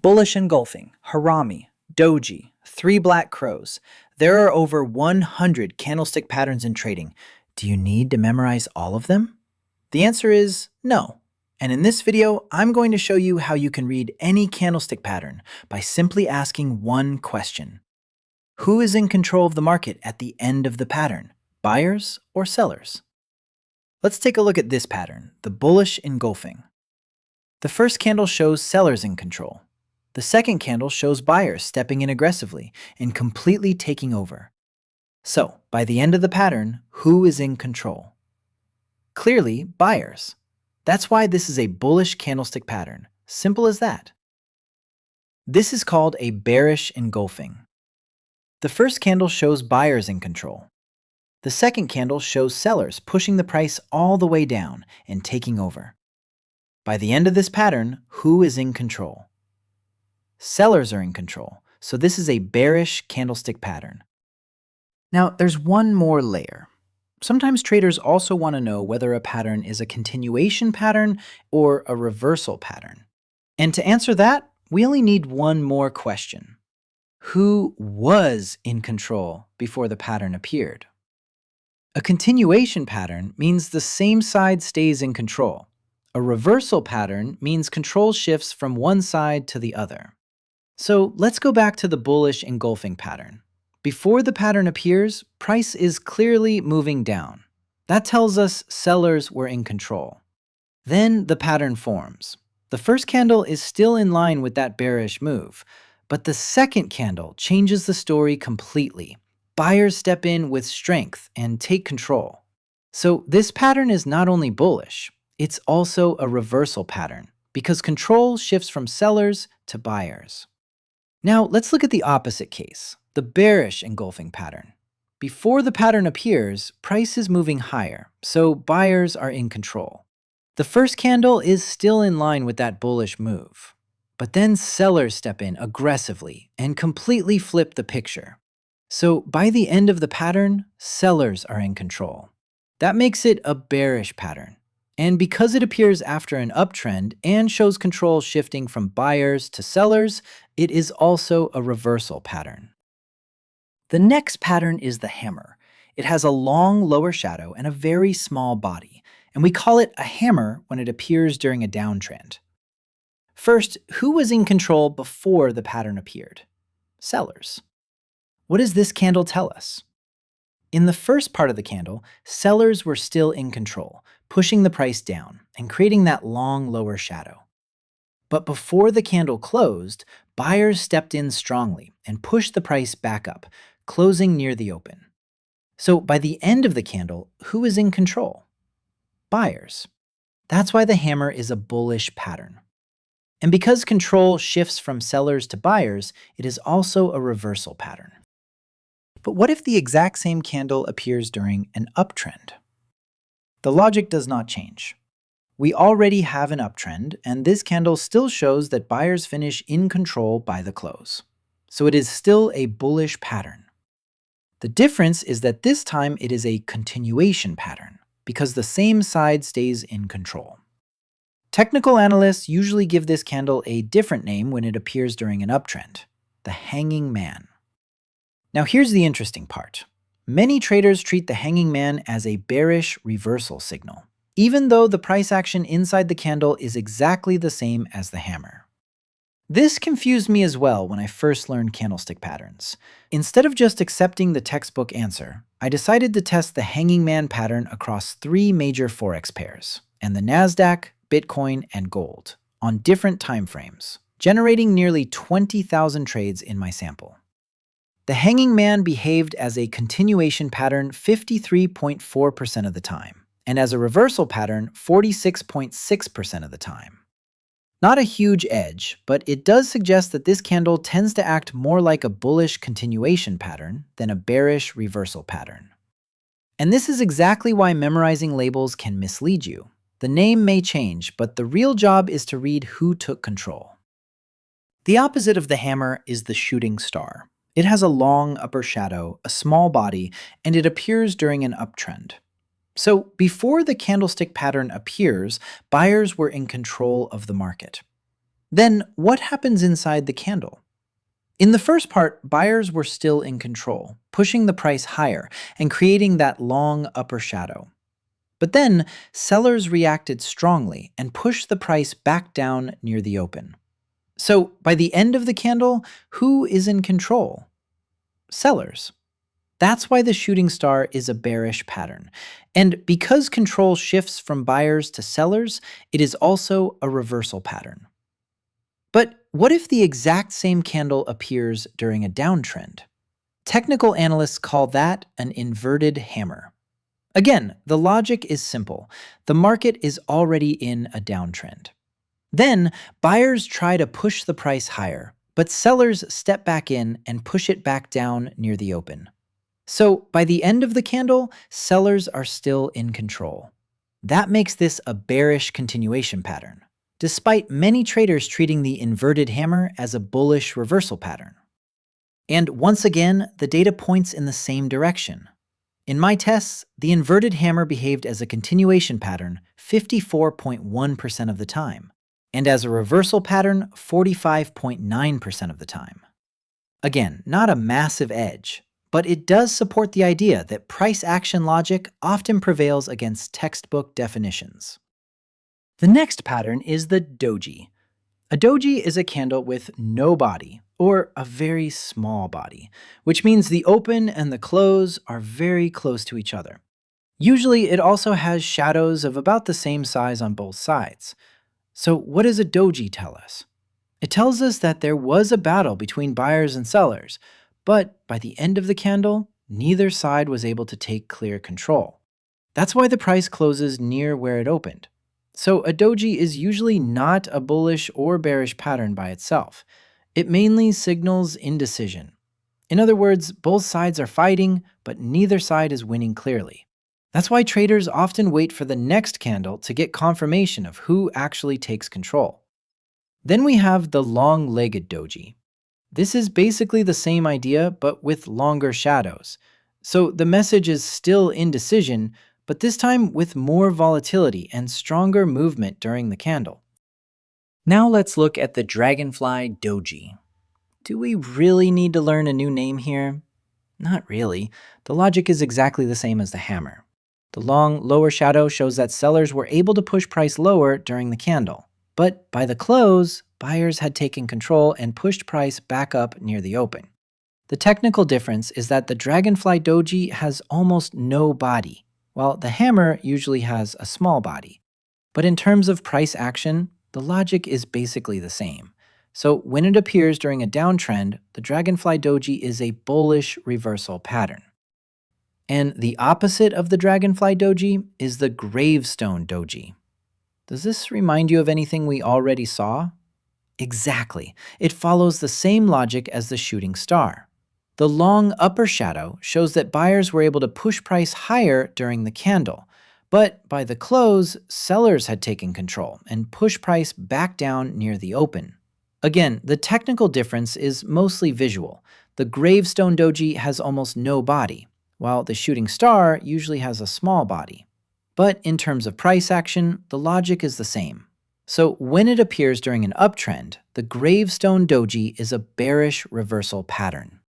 Bullish engulfing, harami, doji, three black crows. There are over 100 candlestick patterns in trading. Do you need to memorize all of them? The answer is no. And in this video, I'm going to show you how you can read any candlestick pattern by simply asking one question. Who is in control of the market at the end of the pattern, buyers or sellers? Let's take a look at this pattern, the bullish engulfing. The first candle shows sellers in control. The second candle shows buyers stepping in aggressively and completely taking over. So, by the end of the pattern, who is in control? Clearly, buyers. That's why this is a bullish candlestick pattern. Simple as that. This is called a bearish engulfing. The first candle shows buyers in control. The second candle shows sellers pushing the price all the way down and taking over. By the end of this pattern, who is in control? Sellers are in control, so this is a bearish candlestick pattern. Now, there's one more layer. Sometimes traders also want to know whether a pattern is a continuation pattern or a reversal pattern. And to answer that, we only need one more question. Who was in control before the pattern appeared? A continuation pattern means the same side stays in control. A reversal pattern means control shifts from one side to the other. So let's go back to the bullish engulfing pattern. Before the pattern appears, price is clearly moving down. That tells us sellers were in control. Then the pattern forms. The first candle is still in line with that bearish move, but the second candle changes the story completely. Buyers step in with strength and take control. So this pattern is not only bullish, it's also a reversal pattern because control shifts from sellers to buyers. Now let's look at the opposite case, the bearish engulfing pattern. Before the pattern appears, price is moving higher, so buyers are in control. The first candle is still in line with that bullish move, but then sellers step in aggressively and completely flip the picture. So by the end of the pattern, sellers are in control. That makes it a bearish pattern. And because it appears after an uptrend and shows control shifting from buyers to sellers, it is also a reversal pattern. The next pattern is the hammer. It has a long lower shadow and a very small body, and we call it a hammer when it appears during a downtrend. First, who was in control before the pattern appeared? Sellers. What does this candle tell us? In the first part of the candle, sellers were still in control, pushing the price down and creating that long lower shadow. But before the candle closed, buyers stepped in strongly and pushed the price back up, closing near the open. So by the end of the candle, who is in control? Buyers. That's why the hammer is a bullish pattern. And because control shifts from sellers to buyers, it is also a reversal pattern. But what if the exact same candle appears during an uptrend? The logic does not change. We already have an uptrend, and this candle still shows that buyers finish in control by the close. So it is still a bullish pattern. The difference is that this time it is a continuation pattern, because the same side stays in control. Technical analysts usually give this candle a different name when it appears during an uptrend, the hanging man. Now here's the interesting part. Many traders treat the hanging man as a bearish reversal signal, even though the price action inside the candle is exactly the same as the hammer. This confused me as well when I first learned candlestick patterns. Instead of just accepting the textbook answer, I decided to test the hanging man pattern across three major forex pairs, and the Nasdaq, Bitcoin, and gold, on different time frames, generating nearly 20,000 trades in my sample. The hanging man behaved as a continuation pattern 53.4% of the time, and as a reversal pattern 46.6% of the time. Not a huge edge, but it does suggest that this candle tends to act more like a bullish continuation pattern than a bearish reversal pattern. And this is exactly why memorizing labels can mislead you. The name may change, but the real job is to read who took control. The opposite of the hammer is the shooting star. It has a long upper shadow, a small body, and it appears during an uptrend. So before the candlestick pattern appears, buyers were in control of the market. Then what happens inside the candle? In the first part, buyers were still in control, pushing the price higher and creating that long upper shadow. But then, sellers reacted strongly and pushed the price back down near the open. So, by the end of the candle, who is in control? Sellers. That's why the shooting star is a bearish pattern. And because control shifts from buyers to sellers, it is also a reversal pattern. But what if the exact same candle appears during a downtrend? Technical analysts call that an inverted hammer. Again, the logic is simple. The market is already in a downtrend. Then, buyers try to push the price higher, but sellers step back in and push it back down near the open. So, by the end of the candle, sellers are still in control. That makes this a bearish continuation pattern, despite many traders treating the inverted hammer as a bullish reversal pattern. And once again, the data points in the same direction. In my tests, the inverted hammer behaved as a continuation pattern 54.1% of the time, and as a reversal pattern 45.9% of the time. Again, not a massive edge, but it does support the idea that price action logic often prevails against textbook definitions. The next pattern is the doji. A doji is a candle with no body, or a very small body, which means the open and the close are very close to each other. Usually, it also has shadows of about the same size on both sides. So what does a doji tell us? It tells us that there was a battle between buyers and sellers, but by the end of the candle, neither side was able to take clear control. That's why the price closes near where it opened. So a doji is usually not a bullish or bearish pattern by itself. It mainly signals indecision. In other words, both sides are fighting, but neither side is winning clearly. That's why traders often wait for the next candle to get confirmation of who actually takes control. Then we have the long-legged doji. This is basically the same idea, but with longer shadows. So the message is still indecision, but this time with more volatility and stronger movement during the candle. Now let's look at the dragonfly doji. Do we really need to learn a new name here? Not really. The logic is exactly the same as the hammer. The long lower shadow shows that sellers were able to push price lower during the candle. But by the close, buyers had taken control and pushed price back up near the open. The technical difference is that the dragonfly doji has almost no body, while the hammer usually has a small body. But in terms of price action, the logic is basically the same. So when it appears during a downtrend, the dragonfly doji is a bullish reversal pattern. And the opposite of the dragonfly doji is the gravestone doji. Does this remind you of anything we already saw? Exactly. It follows the same logic as the shooting star. The long upper shadow shows that buyers were able to push price higher during the candle, but by the close, sellers had taken control and pushed price back down near the open. Again, the technical difference is mostly visual. The gravestone doji has almost no body, while the shooting star usually has a small body. But in terms of price action, the logic is the same. So when it appears during an uptrend, the gravestone doji is a bearish reversal pattern.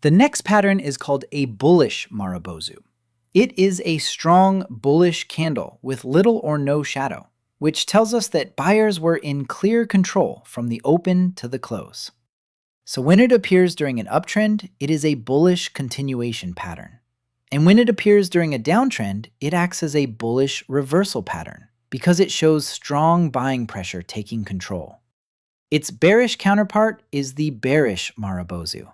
The next pattern is called a bullish Marubozu. It is a strong bullish candle with little or no shadow, which tells us that buyers were in clear control from the open to the close. So when it appears during an uptrend, it is a bullish continuation pattern. And when it appears during a downtrend, it acts as a bullish reversal pattern because it shows strong buying pressure taking control. Its bearish counterpart is the bearish Marubozu.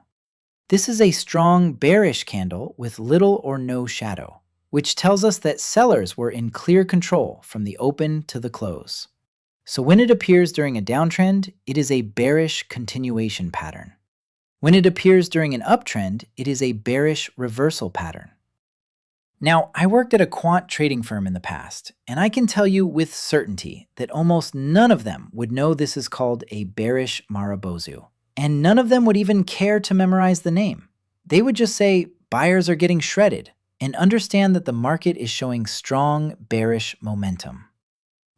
This is a strong bearish candle with little or no shadow, which tells us that sellers were in clear control from the open to the close. So when it appears during a downtrend, it is a bearish continuation pattern. When it appears during an uptrend, it is a bearish reversal pattern. Now, I worked at a quant trading firm in the past, and I can tell you with certainty that almost none of them would know this is called a bearish Marubozu. And none of them would even care to memorize the name. They would just say buyers are getting shredded and understand that the market is showing strong bearish momentum.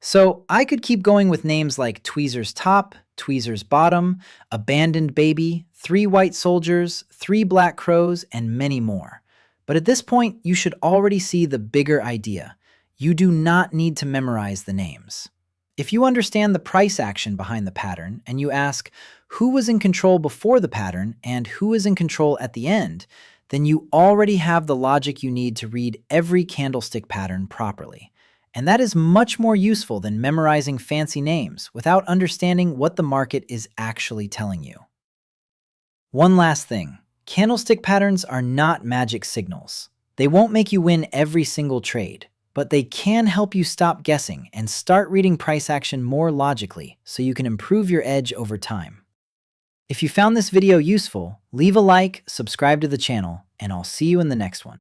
So I could keep going with names like Tweezer's Top, Tweezer's Bottom, Abandoned Baby, Three White Soldiers, Three Black Crows, and many more. But at this point, you should already see the bigger idea. You do not need to memorize the names. If you understand the price action behind the pattern and you ask who was in control before the pattern and who is in control at the end, then you already have the logic you need to read every candlestick pattern properly. And that is much more useful than memorizing fancy names without understanding what the market is actually telling you. One last thing, candlestick patterns are not magic signals. They won't make you win every single trade, but they can help you stop guessing and start reading price action more logically so you can improve your edge over time. If you found this video useful, leave a like, subscribe to the channel, and I'll see you in the next one.